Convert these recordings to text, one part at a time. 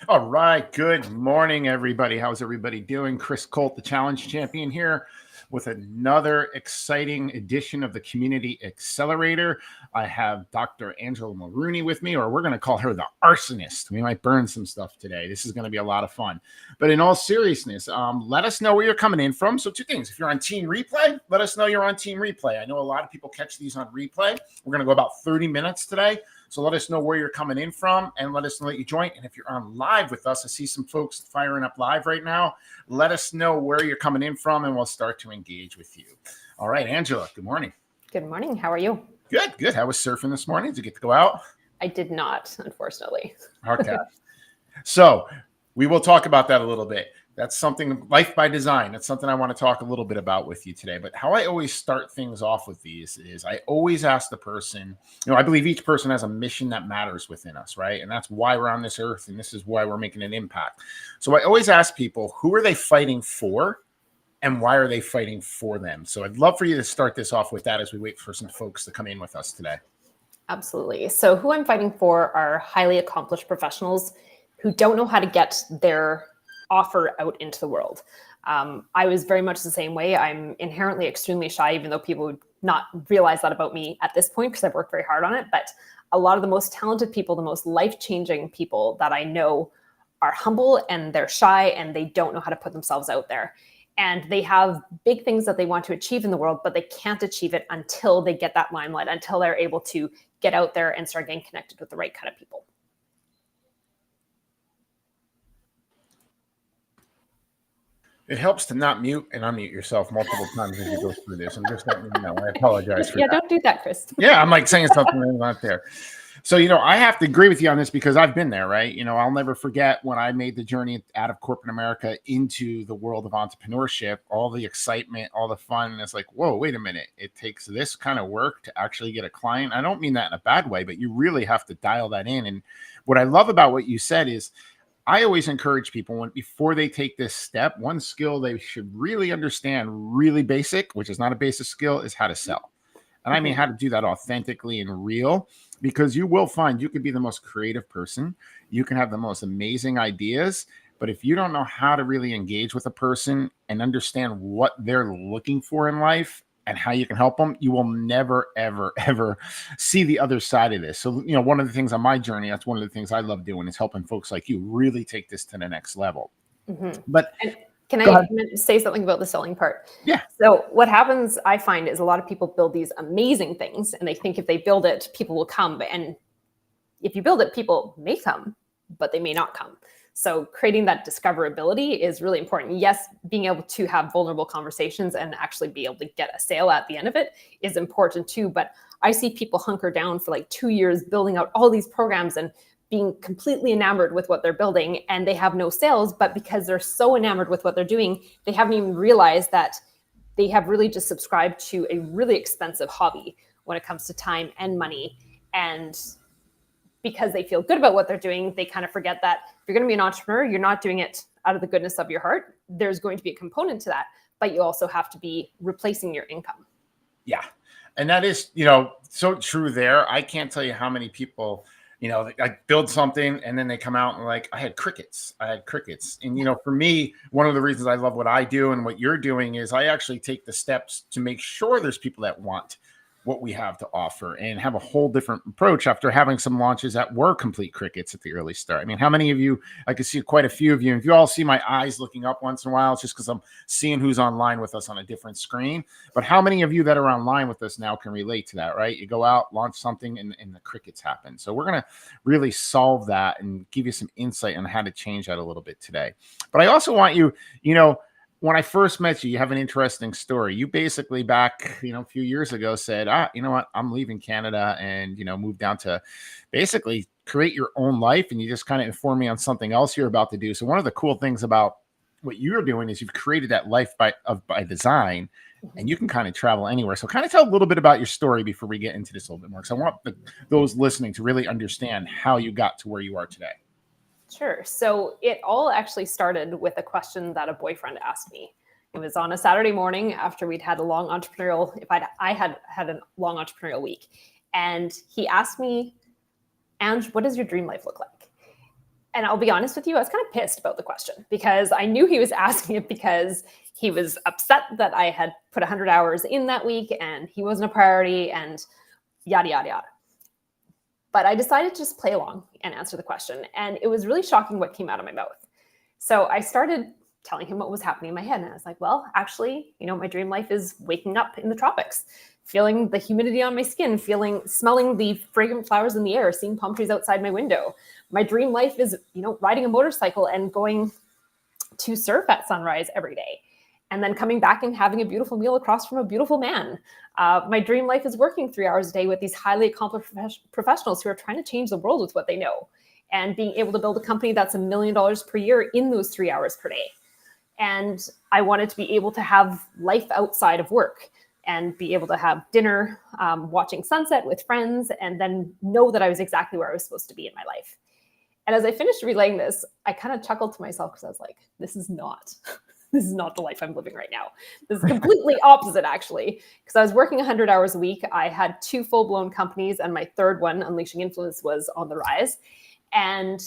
All right. Good morning, everybody. How's everybody doing? Chris Colt, the challenge champion here with another exciting edition of the Community Accelerator. I have Dr. Angela Maroney with me, or we're going to call her the arsonist. We might burn some stuff today. This is going to be a lot of fun. But in all seriousness, let us know where you're coming in from. So two things. If you're on Team Replay, let us know you're on Team Replay. I know a lot of people catch these on replay. We're going to go about 30 minutes today. So let us know where you're coming in from and let us know that you join. And if you're on live with us, I see some folks firing up live right now. Let us know where you're coming in from and we'll start to engage with you. All right, Angela, good morning. Good morning. How are you? Good. How was surfing this morning? Did you get to go out? I did not, unfortunately. Okay. So we will talk about that a little bit. That's something, life by design. That's something I want to talk a little bit about with you today. But how I always start things off with these is I always ask the person, I believe each person has a mission that matters within us, right? And that's why we're on this earth. And this is why we're making an impact. So I always ask people, who are they fighting for? And why are they fighting for them? So I'd love for you to start this off with that as we wait for some folks to come in with us today. Absolutely. So who I'm fighting for are highly accomplished professionals who don't know how to get their offer out into the world. I was very much the same way. I'm inherently extremely shy, even though people would not realize that about me at this point because I've worked very hard on it. But a lot of the most talented people, the most life-changing people that I know are humble and they're shy and they don't know how to put themselves out there. And they have big things that they want to achieve in the world, but they can't achieve it until they get that limelight, until they're able to get out there and start getting connected with the right kind of people. It helps to not mute and unmute yourself multiple times as you go through this. I'm just letting you know. I apologize for that. Yeah, don't do that, Chris. Yeah, I'm like saying something that's not there. So, I have to agree with you on this because I've been there, right? I'll never forget when I made the journey out of corporate America into the world of entrepreneurship, all the excitement, all the fun. And it's like, whoa, wait a minute. It takes this kind of work to actually get a client. I don't mean that in a bad way, but you really have to dial that in. And what I love about what you said is, I always encourage people before they take this step, one skill they should really understand, really basic, which is not a basic skill, is how to sell. And I mean how to do that authentically and real, because you will find you could be the most creative person. You can have the most amazing ideas. But if you don't know how to really engage with a person and understand what they're looking for in life and how you can help them, you will never, ever, ever see the other side of this. So, one of the things on my journey, that's one of the things I love doing is helping folks like you really take this to the next level. Mm-hmm. But can I say something about the selling part? Yeah. So what happens, I find, is a lot of people build these amazing things and they think if they build it, people will come. And if you build it, people may come, but they may not come. So creating that discoverability is really important. Yes, being able to have vulnerable conversations and actually be able to get a sale at the end of it is important too. But I see people hunker down for like 2 years building out all these programs and being completely enamored with what they're building, and they have no sales. But because they're so enamored with what they're doing, they haven't even realized that they have really just subscribed to a really expensive hobby when it comes to time and money. And because they feel good about what they're doing, they kind of forget that if you're going to be an entrepreneur, you're not doing it out of the goodness of your heart. There's going to be a component to that, but you also have to be replacing your income. Yeah. And that is, so true there. I can't tell you how many people, I build something and then they come out and like, I had crickets. And, for me, one of the reasons I love what I do and what you're doing is I actually take the steps to make sure there's people that want what we have to offer and have a whole different approach after having some launches that were complete crickets at the early start. I mean, how many of you, I can see quite a few of you, and if you all see my eyes looking up once in a while, it's just because I'm seeing who's online with us on a different screen. But how many of you that are online with us now can relate to that, right? You go out, launch something, and the crickets happen. So we're going to really solve that and give you some insight on how to change that a little bit today. But I also want you, when I first met you, you have an interesting story. You basically back, a few years ago said, you know what, I'm leaving Canada and, move down to basically create your own life. And you just kind of informed me on something else you're about to do. So one of the cool things about what you're doing is you've created that life by design, and you can kind of travel anywhere. So kind of tell a little bit about your story before we get into this a little bit more, because I want those listening to really understand how you got to where you are today. Sure. So it all actually started with a question that a boyfriend asked me. It was on a Saturday morning after we'd had a long entrepreneurial, I had a long entrepreneurial week. And he asked me, Ange, what does your dream life look like? And I'll be honest with you, I was kind of pissed about the question because I knew he was asking it because he was upset that I had put 100 hours in that week and he wasn't a priority and yada, yada, yada. But I decided to just play along and answer the question. And it was really shocking what came out of my mouth. So I started telling him what was happening in my head. And I was like, well, actually, my dream life is waking up in the tropics, feeling the humidity on my skin, smelling the fragrant flowers in the air, seeing palm trees outside my window. My dream life is, riding a motorcycle and going to surf at sunrise every day. And then coming back and having a beautiful meal across from a beautiful man. My dream life is working 3 hours a day with these highly accomplished professionals who are trying to change the world with what they know and being able to build a company that's $1 million per year in those 3 hours per day. And I wanted to be able to have life outside of work and be able to have dinner, watching sunset with friends, and then know that I was exactly where I was supposed to be in my life. And as I finished relaying this, I kind of chuckled to myself because I was like, this is not the life I'm living right now. This is completely opposite, actually, because I was working 100 hours a week. I had 2 full-blown companies, and my third one, Unleashing Influence, was on the rise. And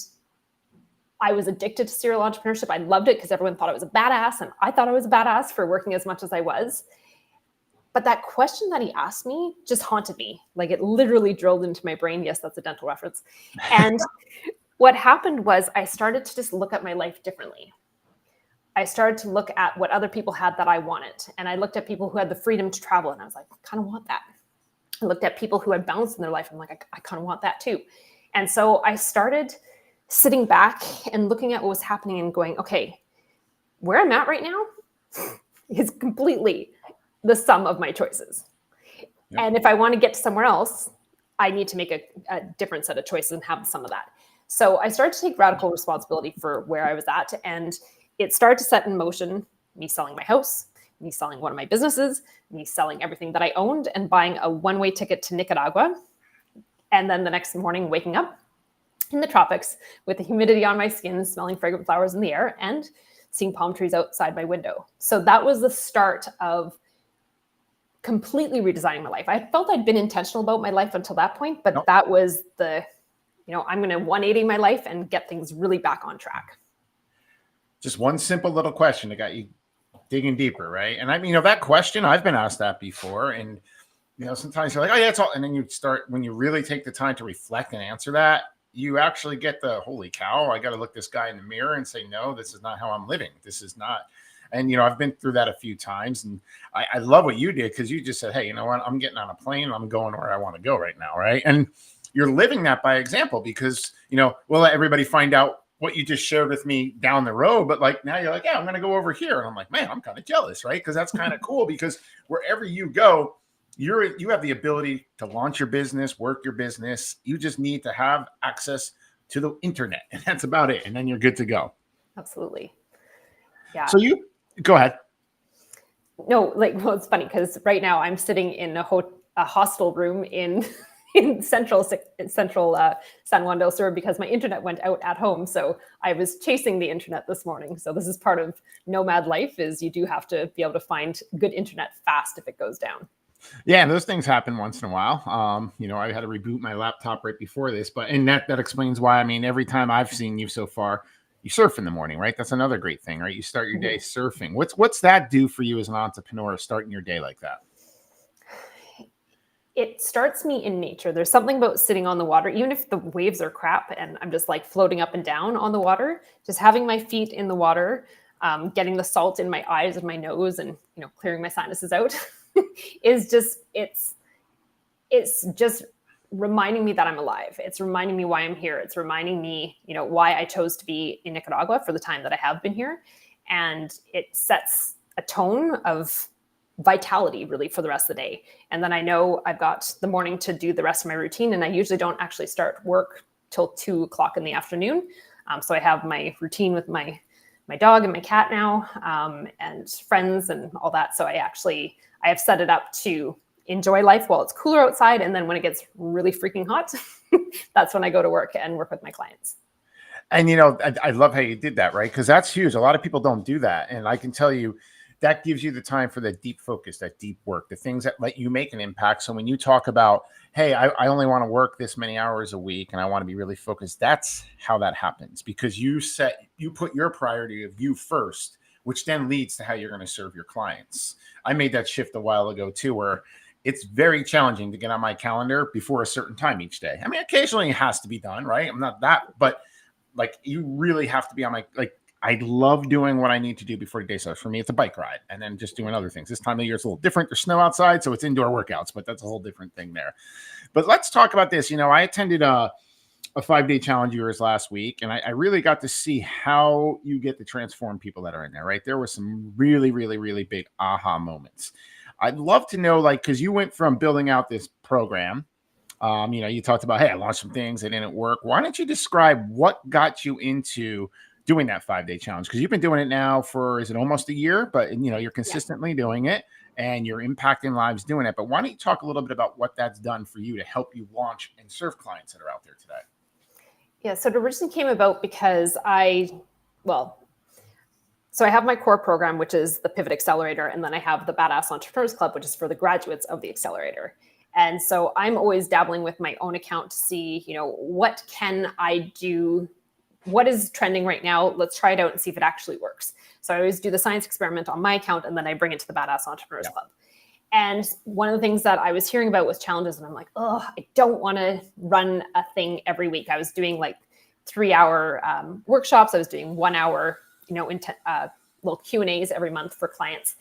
I was addicted to serial entrepreneurship. I loved it because everyone thought I was a badass, and I thought I was a badass for working as much as I was. But that question that he asked me just haunted me. Like, it literally drilled into my brain. Yes, that's a dental reference. And what happened was I started to just look at my life differently. I started to look at what other people had that I wanted. And I looked at people who had the freedom to travel, and I was like, I kind of want that. I looked at people who had balance in their life. I'm like, I kind of want that too. And so I started sitting back and looking at what was happening and going, okay, where I'm at right now is completely the sum of my choices. Yep. And if I want to get to somewhere else, I need to make a different set of choices and have some of that. So I started to take radical responsibility for where I was at. And it started to set in motion me selling my house, me selling one of my businesses, me selling everything that I owned and buying a one-way ticket to Nicaragua. And then the next morning, waking up in the tropics with the humidity on my skin, smelling fragrant flowers in the air, and seeing palm trees outside my window. So that was the start of completely redesigning my life. I felt I'd been intentional about my life until that point, but that was the, I'm going to 180 my life and get things really back on track. Just one simple little question that got you digging deeper, right? And that question, I've been asked that before. And, sometimes you're like, oh yeah, it's all. And then you start, when you really take the time to reflect and answer that, you actually get the, holy cow, I got to look this guy in the mirror and say, no, this is not how I'm living. This is not. And, I've been through that a few times, and I love what you did, because you just said, hey, you know what? I'm getting on a plane and I'm going where I want to go right now. Right. And you're living that by example, because, we'll let everybody find out what you just shared with me down the road. But like, now you're like, yeah, I'm going to go over here. And I'm like, man, I'm kind of jealous. Right. Because that's kind of cool, because wherever you go, you have the ability to launch your business, work your business. You just need to have access to the internet, and that's about it. And then you're good to go. Absolutely. Yeah. So you go ahead. No, it's funny because right now I'm sitting in a hostel room in central San Juan del Sur because my internet went out at home. So I was chasing the internet this morning. So this is part of nomad life, is you do have to be able to find good internet fast if it goes down. Yeah, those things happen once in a while. I had to reboot my laptop right before this, and that explains why. Every time I've seen you so far, you surf in the morning, right? That's another great thing, right? You start your day surfing. What's that do for you as an entrepreneur, starting your day like that? It starts me in nature. There's something about sitting on the water, even if the waves are crap and I'm just like floating up and down on the water, just having my feet in the water, getting the salt in my eyes and my nose, and clearing my sinuses out is just, it's just reminding me that I'm alive. It's reminding me why I'm here. It's reminding me, why I chose to be in Nicaragua for the time that I have been here. And it sets a tone of vitality really for the rest of the day. And then I know I've got the morning to do the rest of my routine. And I usually don't actually start work till 2:00 in the afternoon. So I have my routine with my dog and my cat now, and friends and all that. So I have set it up to enjoy life while it's cooler outside. And then when it gets really freaking hot, that's when I go to work and work with my clients. And, I love how you did that, right? Because that's huge. A lot of people don't do that. And I can tell you, that gives you the time for that deep focus, that deep work, the things that let you make an impact. So when you talk about, hey, I only want to work this many hours a week and I want to be really focused, that's how that happens, because you put your priority of you first, which then leads to how you're going to serve your clients. I made that shift a while ago too, where it's very challenging to get on my calendar before a certain time each day. I mean, occasionally it has to be done, right? I'm not that, but like you really have to be on my, like, I love doing what I need to do before the day starts. For me, it's a bike ride and then just doing other things. This time of year, it's a little different. There's snow outside, so it's indoor workouts, but that's a whole different thing there. But let's talk about this. I attended a 5-day challenge of yours last week, and I really got to see how you get to transform people that are in there, right? There were some really, really, really big aha moments. I'd love to know, like, because you went from building out this program, you talked about, hey, I launched some things, they didn't work. Why don't you describe what got you into doing that 5-day challenge? Because you've been doing it now for, is it almost a year? But, you're consistently doing it and you're impacting lives doing it. But why don't you talk a little bit about what that's done for you to help you launch and serve clients that are out there today? Yeah, so it originally came about because I have my core program, which is the Pivot Accelerator, and then I have the Badass Entrepreneurs Club, which is for the graduates of the Accelerator. And so I'm always dabbling with my own account to see, what can I do? What is trending right now? Let's try it out and see if it actually works. So I always do the science experiment on my account, and then I bring it to the Badass Entrepreneurs Club. And one of the things that I was hearing about was challenges. And I'm like, oh, I don't want to run a thing every week. I was doing like 3-hour workshops. I was doing 1 hour, little Q&As every month for clients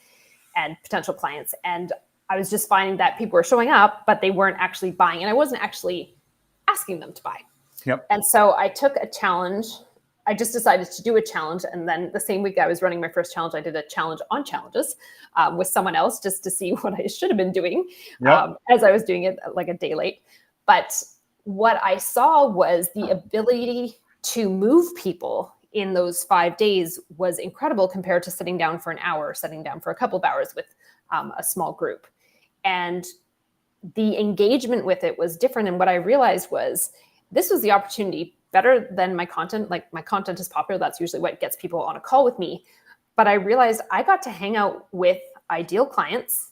and potential clients. And I was just finding that people were showing up, but they weren't actually buying. And I wasn't actually asking them to buy. Yep. And so I took a challenge. I just decided to do a challenge. And then the same week I was running my first challenge, I did a challenge on challenges with someone else just to see what I should have been doing as I was doing it like a day late. But what I saw was the ability to move people in those 5 days was incredible compared to sitting down for an hour, sitting down for a couple of hours with a small group. And the engagement with it was different. And what I realized was this was the opportunity, better than my content. Like, my content is popular. That's usually what gets people on a call with me. But I realized I got to hang out with ideal clients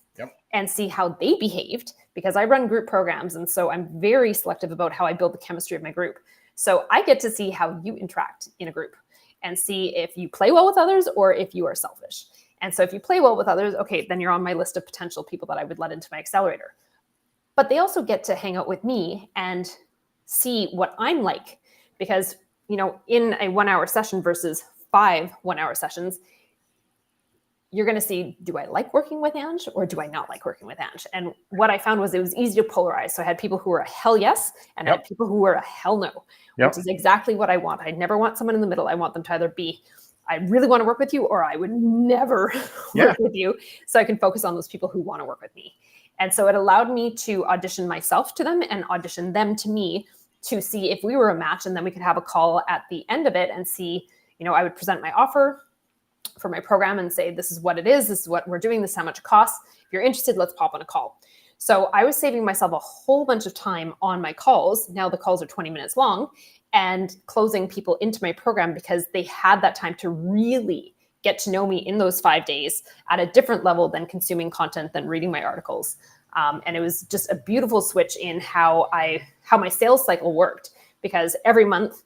and see how they behaved, because I run group programs. And so I'm very selective about how I build the chemistry of my group. So I get to see how you interact in a group and see if you play well with others or if you are selfish. And so if you play well with others, okay, then you're on my list of potential people that I would let into my accelerator. But they also get to hang out with me and see what I'm like. Because, in a 1-hour session versus 5 1-hour sessions, you're going to see, do I like working with Ange or do I not like working with Ange? And what I found was it was easy to polarize. So I had people who were a hell yes, and I had people who were a hell no, which is exactly what I want. I never want someone in the middle. I want them to either be, I really want to work with you, or I would never work with you. So I can focus on those people who want to work with me. And so it allowed me to audition myself to them and audition them to me to see if we were a match. And then we could have a call at the end of it and see, I would present my offer for my program and say, this is what it is. This is what we're doing. This is how much it costs. If you're interested, let's pop on a call. So I was saving myself a whole bunch of time on my calls. Now the calls are 20 minutes long, and closing people into my program because they had that time to really get to know me in those 5 days at a different level than consuming content, than reading my articles. And it was just a beautiful switch in how my sales cycle worked, because every month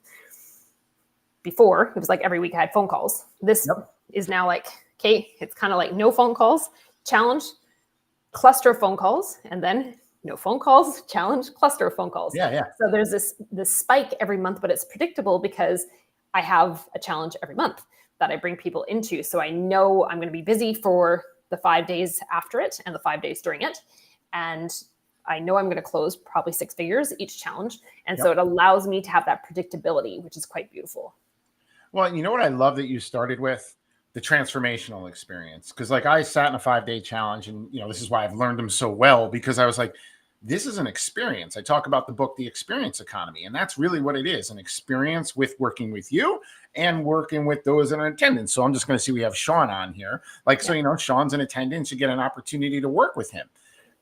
before it was like every week I had phone calls. This is now like, okay, it's kind of like no phone calls, challenge, cluster of phone calls, and then no phone calls, challenge, cluster of phone calls. So there's this spike every month, but it's predictable because I have a challenge every month that I bring people into. So I know I'm going to be busy for the 5 days after it and the 5 days during it. And I know I'm going to close probably 6 figures each challenge. And so it allows me to have that predictability, which is quite beautiful. Well, you know what I love that you started with? The transformational experience. Because like I sat in a 5-day challenge, and this is why I've learned them so well, because I was like, this is an experience. I talk about the book, The Experience Economy, and that's really what it is, an experience with working with you and working with those in attendance. So I'm just going to see, we have Sean on here. So, Sean's in attendance, you get an opportunity to work with him.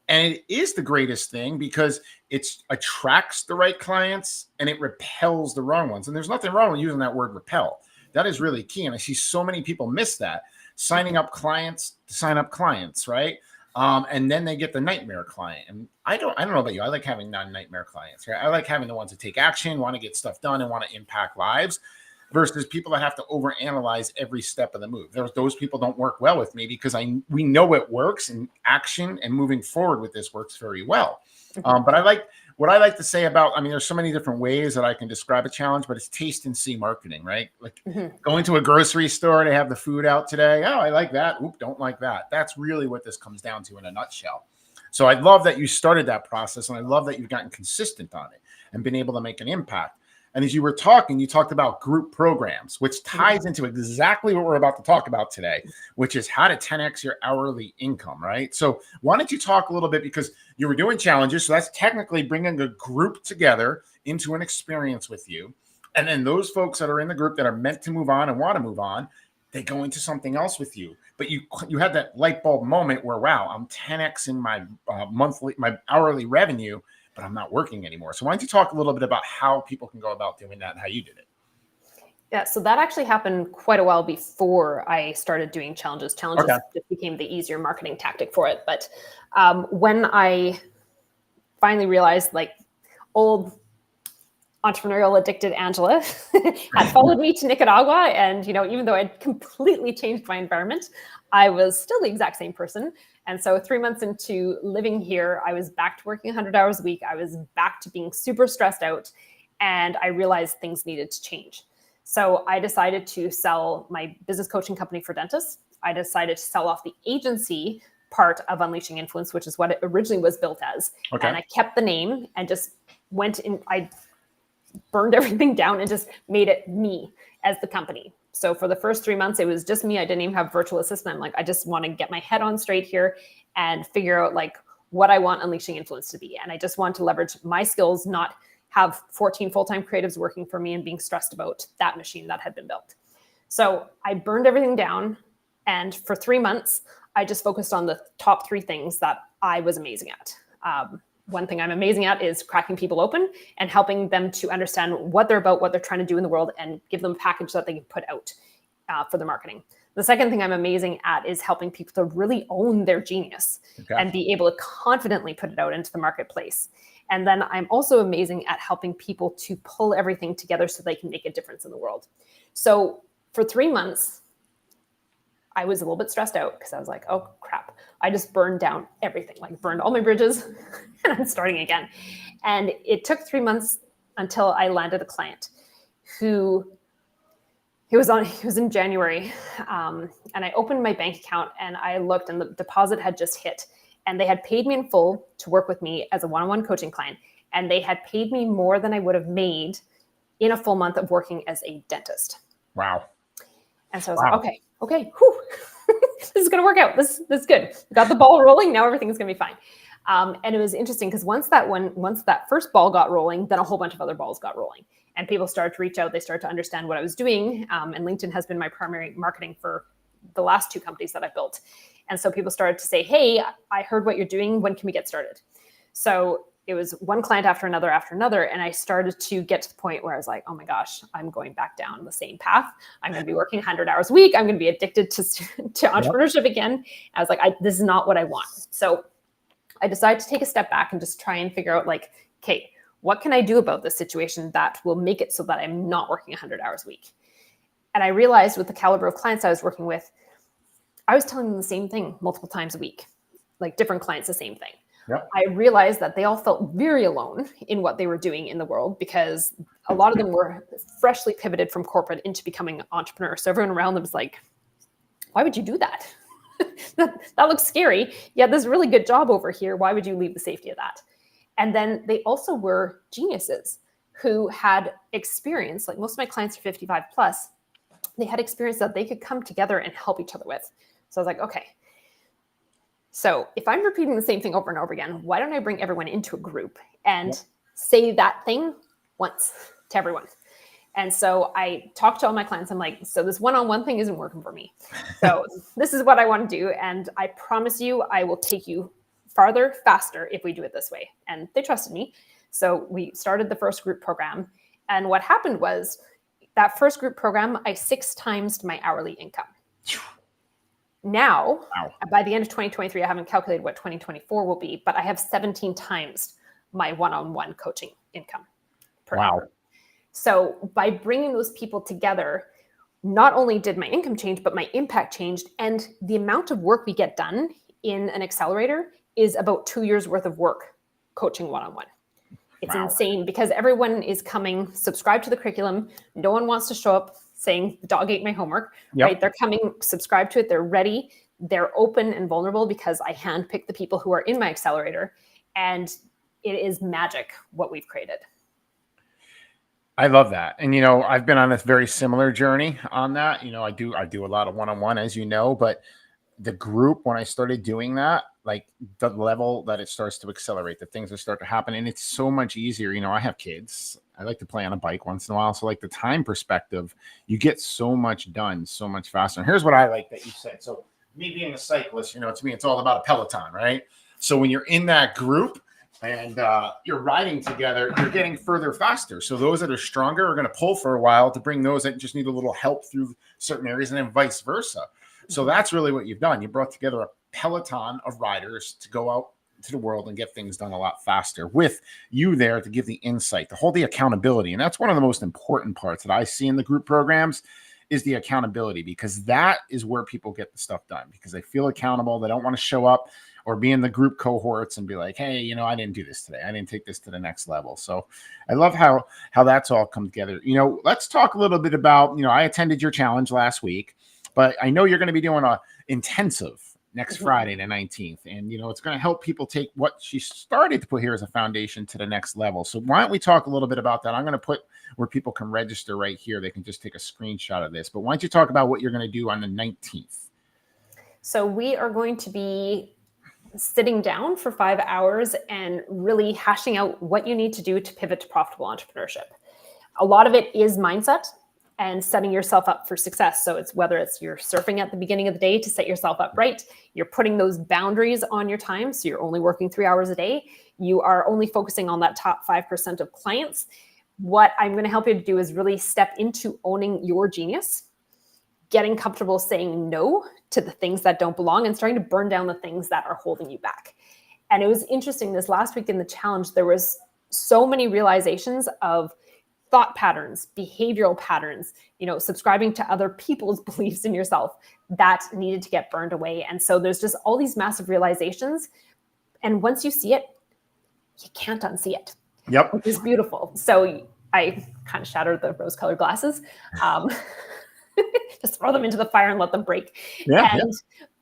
And it is the greatest thing because it attracts the right clients and it repels the wrong ones. And there's nothing wrong with using that word repel. That is really key. And I see so many people miss that. signing up clients to sign up clients, right? And then they get the nightmare client. And I don't know about you. I like having non-nightmare clients, right? I like having the ones that take action, want to get stuff done, and want to impact lives, versus people that have to overanalyze every step of the move. Those people don't work well with me, because we know it works, and action and moving forward with this works very well. But what I like to say about, I mean, there's so many different ways that I can describe a challenge, but it's taste and see marketing, right? Like going to a grocery store, they have the food out today. Oh, I like that. Oop, don't like that. That's really what this comes down to in a nutshell. So I love that you started that process, and I love that you've gotten consistent on it and been able to make an impact. And as you were talking, you talked about group programs, which ties into exactly what we're about to talk about today, which is how to 10x your hourly income, right? So why don't you talk a little bit, because you were doing challenges. So that's technically bringing a group together into an experience with you. And then those folks that are in the group that are meant to move on and want to move on, they go into something else with you. But you had that light bulb moment where, wow, I'm 10xing my hourly revenue, but I'm not working anymore. So why don't you talk a little bit about how people can go about doing that and how you did it? Yeah, so that actually happened quite a while before I started doing challenges. Challenges just became the easier marketing tactic for it. But when I finally realized, like, old entrepreneurial addicted Angela had followed me to Nicaragua, and even though I'd completely changed my environment, I was still the exact same person. And so 3 months into living here, I was back to working 100 hours a week. I was back to being super stressed out, and I realized things needed to change. So I decided to sell my business coaching company for dentists. I decided to sell off the agency part of Unleashing Influence, which is what it originally was built as. And I kept the name and just went in. I burned everything down and just made it me as the company. So for the first 3 months, it was just me. I didn't even have a virtual assistant. I'm like, I just want to get my head on straight here and figure out like what I want Unleashing Influence to be. And I just want to leverage my skills, not have 14 full-time creatives working for me and being stressed about that machine that had been built. So I burned everything down. And for 3 months, I just focused on the top 3 things that I was amazing at. One thing I'm amazing at is cracking people open and helping them to understand what they're about, what they're trying to do in the world, and give them a package that they can put out for the marketing. The second thing I'm amazing at is helping people to really own their genius and be able to confidently put it out into the marketplace. And then I'm also amazing at helping people to pull everything together so they can make a difference in the world. So for 3 months, I was a little bit stressed out because I was like, oh crap, I just burned down everything, like burned all my bridges and I'm starting again. And it took 3 months until I landed a client who he was in January. And I opened my bank account and I looked and the deposit had just hit, and they had paid me in full to work with me as a one-on-one coaching client. And they had paid me more than I would have made in a full month of working as a dentist. Wow. And so I was like, okay, whew, this is going to work out. This is good. Got the ball rolling. Now everything's going to be fine. And it was interesting because once that first ball got rolling, then a whole bunch of other balls got rolling, and people started to reach out. They started to understand what I was doing. And LinkedIn has been my primary marketing for the last 2 companies that I built. And so people started to say, hey, I heard what you're doing. When can we get started? So it was one client after another. And I started to get to the point where I was like, oh my gosh, I'm going back down the same path. I'm going to be working 100 hours a week. I'm going to be addicted to entrepreneurship again. I was like, this is not what I want. So I decided to take a step back and just try and figure out like, okay, what can I do about this situation that will make it so that I'm not working 100 hours a week? And I realized with the caliber of clients I was working with, I was telling them the same thing multiple times a week, like different clients, the same thing. Yep. I realized that they all felt very alone in what they were doing in the world because a lot of them were freshly pivoted from corporate into becoming entrepreneurs. So everyone around them was like, why would you do that? that looks scary. Yeah, there's a really good job over here. Why would you leave the safety of that? And then they also were geniuses who had experience. Like most of my clients are 55 plus. They had experience that they could come together and help each other with. So I was like, okay. So if I'm repeating the same thing over and over again, why don't I bring everyone into a group and say that thing once to everyone? And so I talked to all my clients. I'm like, so this one-on-one thing isn't working for me. So this is what I want to do. And I promise you, I will take you farther, faster if we do it this way. And they trusted me. So we started the first group program. And what happened was that first group program, I 6 times my hourly income. Now, Wow. by the end of 2023, I haven't calculated what 2024 will be, but I have 17 times my one-on-one coaching income per Wow. hour. So by bringing those people together, not only did my income change, but my impact changed. And the amount of work we get done in an accelerator is about 2 years worth of work coaching one-on-one. It's Wow. insane because everyone is coming, subscribed to the curriculum. No one wants to show up saying the dog ate my homework, Yep. right? They're coming, subscribe to it. They're ready. They're open and vulnerable because I handpick the people who are in my accelerator. And it is magic what we've created. I love that. And, I've been on this very similar journey on that. I do a lot of one-on-one, as you know, but the group, when I started doing that, like the level that it starts to accelerate, the things that start to happen, and it's so much easier. I have kids. I like to play on a bike once in a while. So like the time perspective, you get so much done so much faster. And here's what I like that you said. So me being a cyclist, to me, it's all about a Peloton, right? So when you're in that group and you're riding together, you're getting further faster. So those that are stronger are going to pull for a while to bring those that just need a little help through certain areas, and then vice versa. So that's really what you've done. You brought together a peloton of riders to go out to the world and get things done a lot faster, with you there to give the insight, to hold the accountability. And that's one of the most important parts that I see in the group programs, is the accountability, because that is where people get the stuff done, because they feel accountable. They don't want to show up or be in the group cohorts and be like, hey, I didn't do this today. I didn't take this to the next level. So I love how that's all come together. Let's talk a little bit about, I attended your challenge last week, but I know you're going to be doing a intensive next Friday, the 19th. And, it's going to help people take what she started to put here as a foundation to the next level. So why don't we talk a little bit about that? I'm going to put where people can register right here. They can just take a screenshot of this. But why don't you talk about what you're going to do on the 19th? So we are going to be sitting down for 5 hours and really hashing out what you need to do to pivot to profitable entrepreneurship. A lot of it is mindset and setting yourself up for success. So it's whether it's you're surfing at the beginning of the day to set yourself up right, you're putting those boundaries on your time. So you're only working 3 hours a day. You are only focusing on that top 5% of clients. What I'm going to help you to do is really step into owning your genius, getting comfortable saying no to the things that don't belong, and starting to burn down the things that are holding you back. And it was interesting, this last week in the challenge, there was so many realizations of thought patterns, behavioral patterns, subscribing to other people's beliefs in yourself that needed to get burned away. And so there's just all these massive realizations. And once you see it, you can't unsee it. Yep. Which is beautiful. So I kind of shattered the rose-colored glasses. Just throw them into the fire and let them break. Yeah.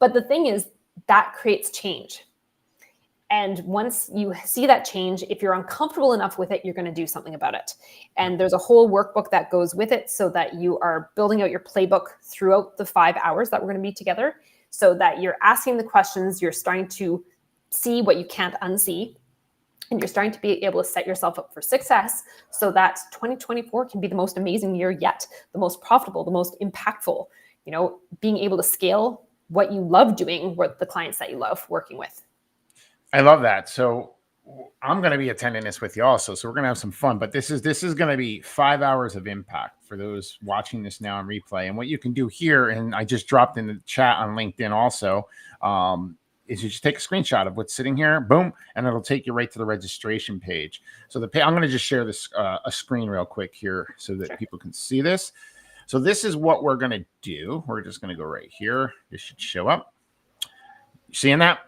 But the thing is, that creates change. And once you see that change, if you're uncomfortable enough with it, you're going to do something about it. And there's a whole workbook that goes with it, so that you are building out your playbook throughout the 5 hours that we're going to be together, so that you're asking the questions, you're starting to see what you can't unsee, and you're starting to be able to set yourself up for success, so that 2024 can be the most amazing year yet, the most profitable, the most impactful, being able to scale what you love doing with the clients that you love working with. I love that. So I'm going to be attending this with you also. So we're going to have some fun, but this is going to be 5 hours of impact for those watching this now in replay. And what you can do here, and I just dropped in the chat on LinkedIn also, is you just take a screenshot of what's sitting here, boom, and it'll take you right to the registration page. So I'm going to just share this a screen real quick here so that people can see this. So this is what we're going to do. We're just going to go right here. This should show up. You seeing that?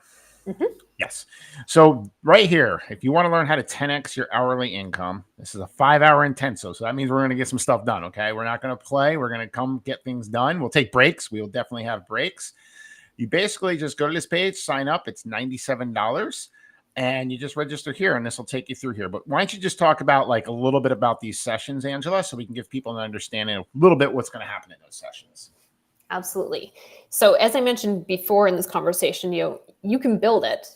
Mm-hmm. Yes. So right here, if you want to learn how to 10x your hourly income, this is a 5 hour intensive. So that means we're going to get some stuff done. Okay. We're not going to play. We're going to come get things done. We'll take breaks. We will definitely have breaks. You basically just go to this page, sign up. It's $97 and you just register here, and this will take you through here. But why don't you just talk about like a little bit about these sessions, Angela, so we can give people an understanding of a little bit what's going to happen in those sessions. Absolutely. So as I mentioned before in this conversation, you can build it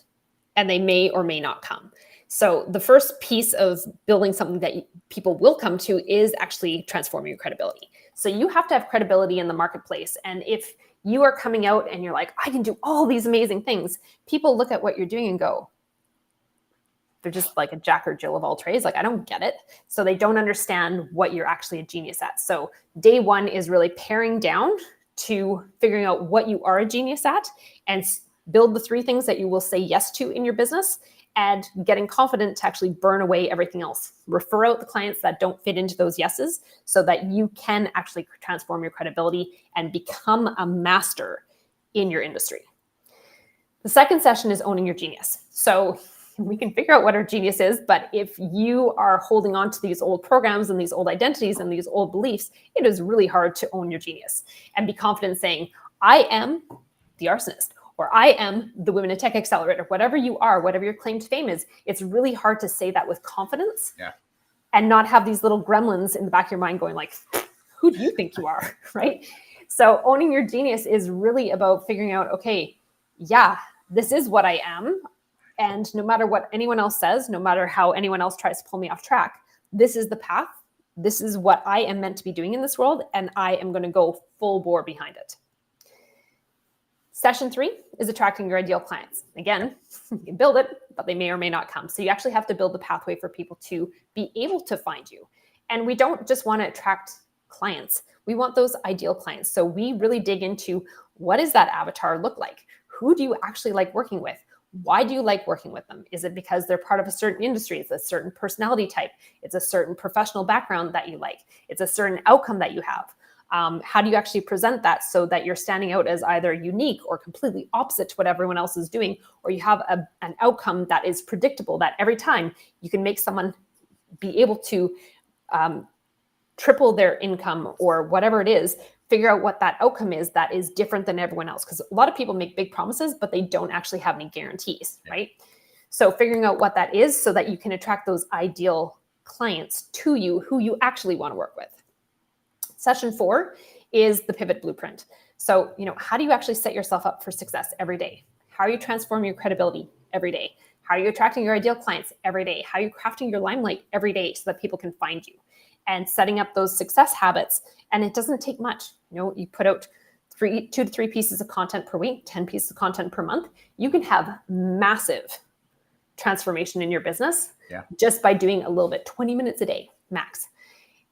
and they may or may not come. So the first piece of building something that people will come to is actually transforming your credibility. So you have to have credibility in the marketplace. And if you are coming out and you're like, I can do all these amazing things, people look at what you're doing and go, they're just like a Jack or Jill of all trades. Like, I don't get it. So they don't understand what you're actually a genius at. So day one is really paring down to figuring out what you are a genius at and build the 3 things that you will say yes to in your business, and getting confident to actually burn away everything else. Refer out the clients that don't fit into those yeses so that you can actually transform your credibility and become a master in your industry. The second session is owning your genius. So we can figure out what our genius is, but if you are holding on to these old programs and these old identities and these old beliefs, it is really hard to own your genius and be confident saying, I am the arsonist, or I am the Women in Tech Accelerator, whatever you are, whatever your claim to fame is. It's really hard to say that with confidence and not have these little gremlins in the back of your mind going like, who do you think you are, right? So owning your genius is really about figuring out, okay, yeah, this is what I am. And no matter what anyone else says, no matter how anyone else tries to pull me off track, this is the path. This is what I am meant to be doing in this world. And I am going to go full bore behind it. Session 3 is attracting your ideal clients. Again, you can build it, but they may or may not come. So you actually have to build the pathway for people to be able to find you. And we don't just want to attract clients. We want those ideal clients. So we really dig into, what does that avatar look like? Who do you actually like working with? Why do you like working with them? Is it because they're part of a certain industry? It's a certain personality type. It's a certain professional background that you like. It's a certain outcome that you have. How do you actually present that so that you're standing out as either unique or completely opposite to what everyone else is doing, or you have an outcome that is predictable, that every time you can make someone be able to triple their income or whatever it is, figure out what that outcome is that is different than everyone else. Because a lot of people make big promises, but they don't actually have any guarantees, right? So figuring out what that is so that you can attract those ideal clients to you who you actually want to work with. Session 4 is the pivot blueprint. So, how do you actually set yourself up for success every day? How are you transforming your credibility every day? How are you attracting your ideal clients every day? How are you crafting your limelight every day so that people can find you? And setting up those success habits. And it doesn't take much. You put out 2 to 3 pieces of content per week, 10 pieces of content per month. You can have massive transformation in your business just by doing a little bit, 20 minutes a day, max.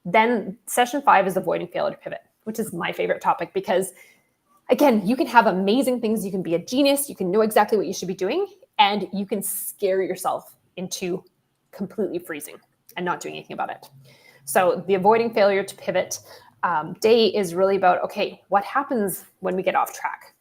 Then session 5 is avoiding failure to pivot, which is my favorite topic because, again, you can have amazing things. You can be a genius. You can know exactly what you should be doing. And you can scare yourself into completely freezing and not doing anything about it. So the avoiding failure to pivot day is really about, okay, what happens when we get off track?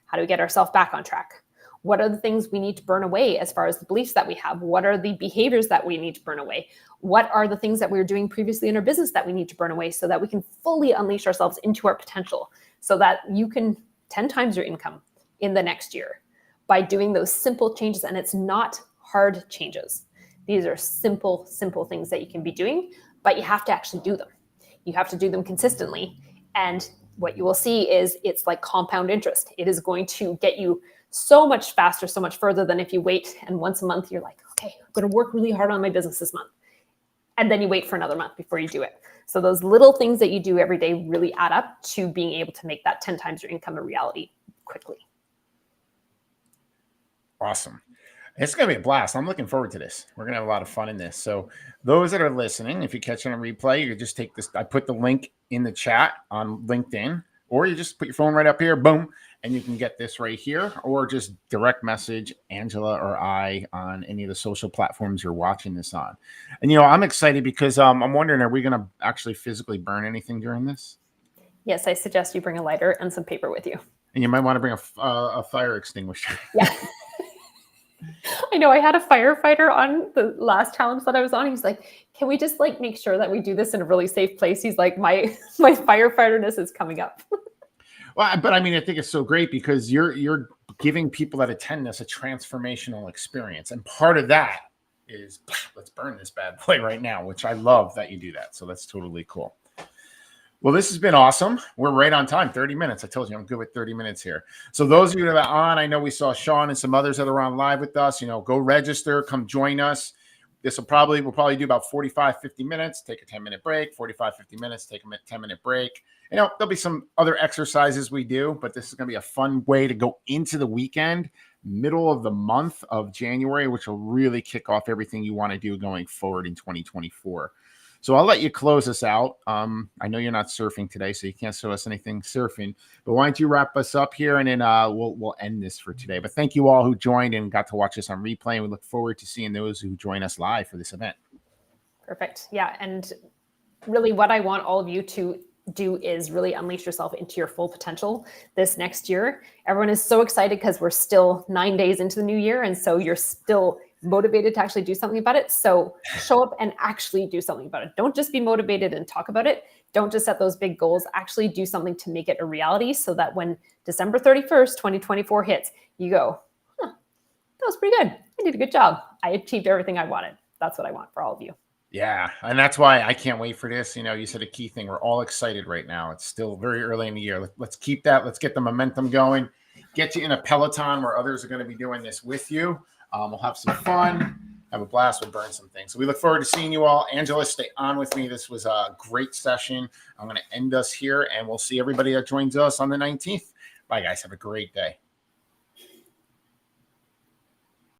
How do we get ourselves back on track? What are the things we need to burn away as far as the beliefs that we have? What are the behaviors that we need to burn away? What are the things that we were doing previously in our business that we need to burn away so that we can fully unleash ourselves into our potential so that you can 10 times your income in the next year by doing those simple changes? And it's not hard changes. These are simple things that you can be doing, but you have to actually do them. You have to do them consistently. And what you will see is it's like compound interest. It is going to get you so much faster, so much further than if you wait and once a month you're like, okay, I'm going to work really hard on my business this month. And then you wait for another month before you do it. So those little things that you do every day really add up to being able to make that 10 times your income a reality quickly. Awesome. It's going to be a blast. I'm looking forward to this. We're going to have a lot of fun in this. So those that are listening, if you catch it on replay, you just take this. I put the link in the chat on LinkedIn, or you just put your phone right up here, boom, and you can get this right here, or just direct message Angela or I on any of the social platforms you're watching this on. And, I'm excited because I'm wondering, are we going to actually physically burn anything during this? Yes, I suggest you bring a lighter and some paper with you. And you might want to bring a fire extinguisher. Yeah. I know I had a firefighter on the last challenge that I was on. He's like, can we just make sure that we do this in a really safe place? He's like, my firefighterness is coming up. Well, but I think it's so great because you're giving people that attend this a transformational experience. And part of that is, let's burn this bad boy right now, which I love that you do that. So that's totally cool. Well, this has been awesome. We're right on time, 30 minutes. I told you I'm good with 30 minutes here. So those of you that are on, I know we saw Sean and some others that are on live with us, go register, come join us. We'll probably do about 45, 50 minutes, take a 10-minute break, 45, 50 minutes, take a 10-minute break. There'll be some other exercises we do, but this is going to be a fun way to go into the weekend, middle of the month of January, which will really kick off everything you want to do going forward in 2024. So I'll let you close us out. I know you're not surfing today, so you can't show us anything surfing. But why don't you wrap us up here, and then we'll end this for today. But thank you all who joined and got to watch us on replay. And we look forward to seeing those who join us live for this event. Perfect. Yeah. And really what I want all of you to do is really unleash yourself into your full potential this next year. Everyone is so excited because we're still 9 days into the new year. And so you're still motivated to actually do something about it. So show up and actually do something about it. Don't just be motivated and talk about it. Don't just set those big goals. Actually do something to make it a reality so that when December 31st, 2024 hits, you go, that was pretty good. I did a good job. I achieved everything I wanted. That's what I want for all of you. Yeah, and that's why I can't wait for this. You said a key thing. We're all excited right now. It's still very early in the year. Let's keep that. Let's get the momentum going. Get you in a Peloton where others are going to be doing this with you. We'll have some fun, have a blast. We'll burn some things. So we look forward to seeing you all. Angela, stay on with me. This was a great session. I'm going to end us here, and we'll see everybody that joins us on the 19th. Bye, guys. Have a great day.